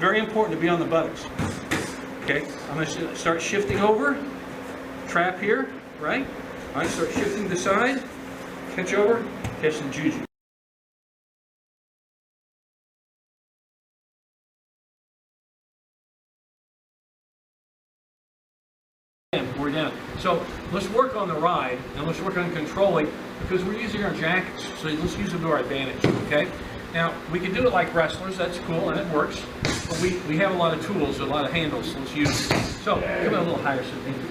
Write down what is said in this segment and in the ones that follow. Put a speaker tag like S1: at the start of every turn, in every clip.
S1: Very important to be on the buttocks. Okay, I'm going to start shifting over, trap here, right? All right, start shifting to the side, catch over, catch the juji. We're down. So let's work on the ride and let's work on controlling because we're using our jackets. So let's use them to our advantage, okay? Now, we can do it like wrestlers, that's cool and it works. But we have a lot of tools, a lot of handles, so let's use it. So, come a little higher.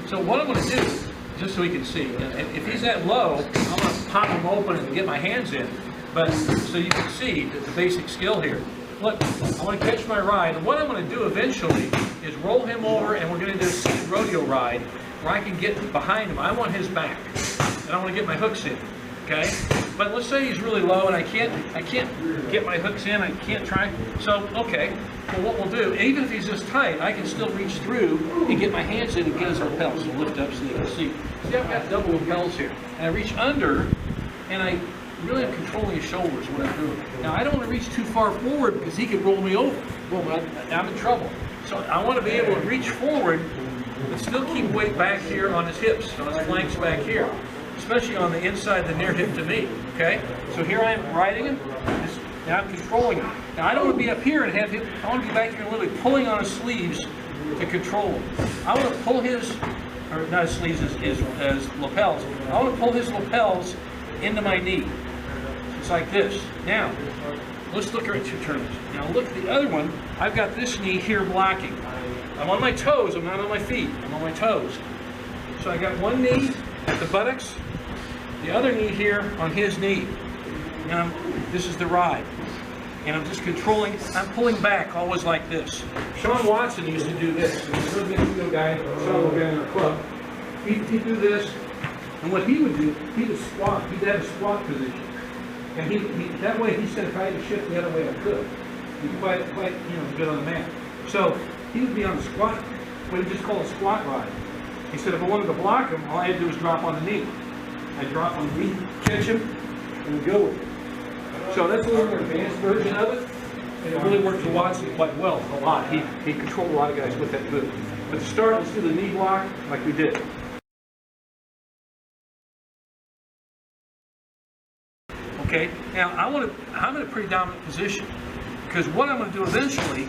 S1: So what I'm going to do, just so we can see, if he's that low, I'm going to pop him open and get my hands in. But, so you can see the basic skill here. Look, I want to catch my ride, and what I'm going to do eventually is roll him over, and we're going to do a seated rodeo ride where I can get behind him. I want his back, and I want to get my hooks in, okay? But let's say he's really low, and I can't get my hooks in, I can't try. So, okay, well what we'll do, even if he's this tight, I can still reach through and get my hands in and get his lapels. So lift up so you can see. See, I've got double lapels here, and I reach under, and I really am controlling his shoulders when I'm doing it. Now I don't want to reach too far forward because he could roll me over. Boom, I'm in trouble. So I want to be able to reach forward but still keep weight back here on his hips, on his flanks back here, especially on the inside, the near hip to me, okay? So here I am riding him, now I'm controlling him. Now I don't want to be up here and have him, I want to be back here literally pulling on his sleeves to control him. I want to pull his, or not his sleeves, his lapels. I want to pull his lapels into my knee. It's like this. Now, let's look at two turns. Now look at the other one. I've got this knee here blocking. I'm on my toes, I'm not on my feet. I'm on my toes. So I got one knee at the buttocks, the other knee here on his knee. And this is the ride. And I'm just controlling, I'm pulling back always like this. Sean Watson used to do this. He's a really good guy, Sean will get in our club. He'd do this, and what he would do, he would squat. He'd have a squat position. And that way he said if I had to shift the other way I could. He'd quite good on the mat. So he would be on the squat, what he just called a squat ride. He said if I wanted to block him, all I had to do was drop on the knee. I'd drop on the knee, catch him, and go with it. So that's a little more advanced version of it. And it really worked for Watson quite well, a lot. He controlled a lot of guys with that move. But to start, let's do the knee block like we did. Okay, now I'm in a pretty dominant position because what I'm going to do eventually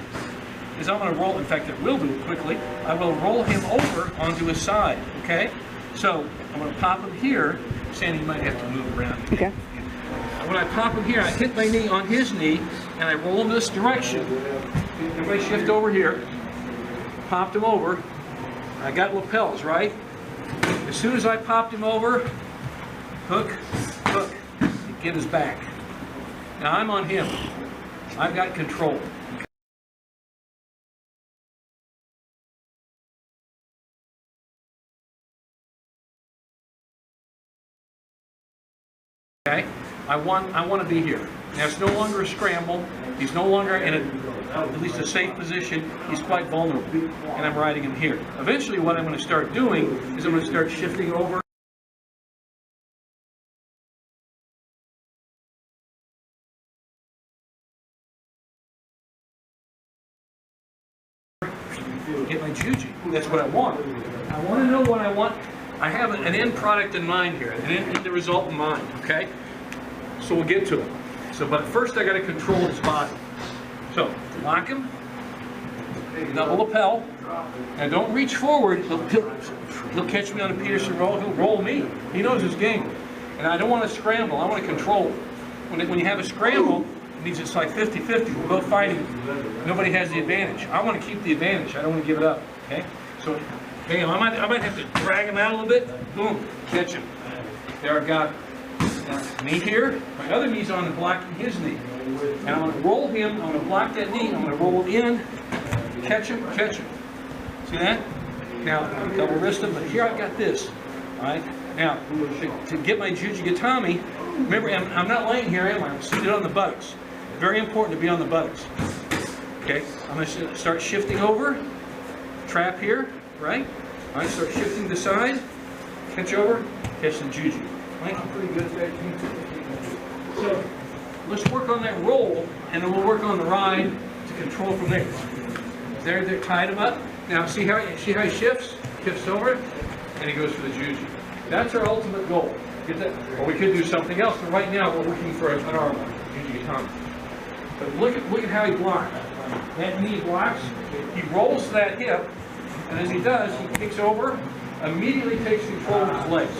S1: is I'm going to roll, in fact I will do it quickly, I will roll him over onto his side, okay? So I'm going to pop him here. Sandy, you might have to move around.
S2: Okay.
S1: When I pop him here, I hit my knee on his knee and I roll him this direction. If I shift over here, popped him over, I got lapels, right? As soon as I popped him over, hook, hook. Get his back. Now I'm on him. I've got control. Okay? I want to be here. Now it's no longer a scramble. He's no longer in at least a safe position. He's quite vulnerable. And I'm riding him here. Eventually what I'm going to start doing is I'm going to start shifting over. Get my juji. That's what I want. I want to know what I want. I have an end product in mind here, an end result in mind, okay? So we'll get to it. So, but first I got to control his body. So, lock him, double lapel. Now don't reach forward, he'll catch me on a Peterson roll, he'll roll me. He knows his game. And I don't want to scramble, I want to control. When you have a scramble, it means it's like 50-50, we're both fighting. Nobody has the advantage. I want to keep the advantage, I don't want to give it up, okay? So, okay, I might have to drag him out a little bit, boom, catch him. There, I got it. Knee here, my other knee's on and blocking his knee. And I'm going to roll him, I'm going to block that knee, I'm going to roll in, catch him, catch him. See that? Now, I'm double wristed, but here I've got this. All right? Now, to get my Juji Gatame, remember, I'm not laying here, am I? I'm seated on the buttocks. Very important to be on the buttocks. Okay, I'm going to start shifting over, trap here, right? All right, start shifting to the side, catch over, catch the Juji. Mike, I'm pretty good at that. So, let's work on that roll, and then we'll work on the ride to control from there. There, they tied him up. Now see how he shifts over, and he goes for the juji. That's our ultimate goal. Get that? Or we could do something else, but right now we're looking for an armbar, Juji Gatame. But look at how he blocks. That knee blocks. He rolls to that hip, and as he does, he kicks over, immediately takes control of his legs.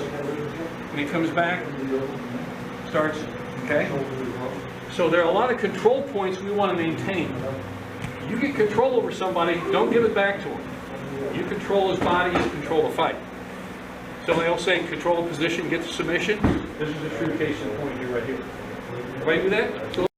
S1: And he comes back, starts, okay? So there are a lot of control points we want to maintain. You get control over somebody, don't give it back to him. You control his body, you control the fight. Somebody else saying control the position, get the submission. This is a true case in point here, right here. Everybody do that? So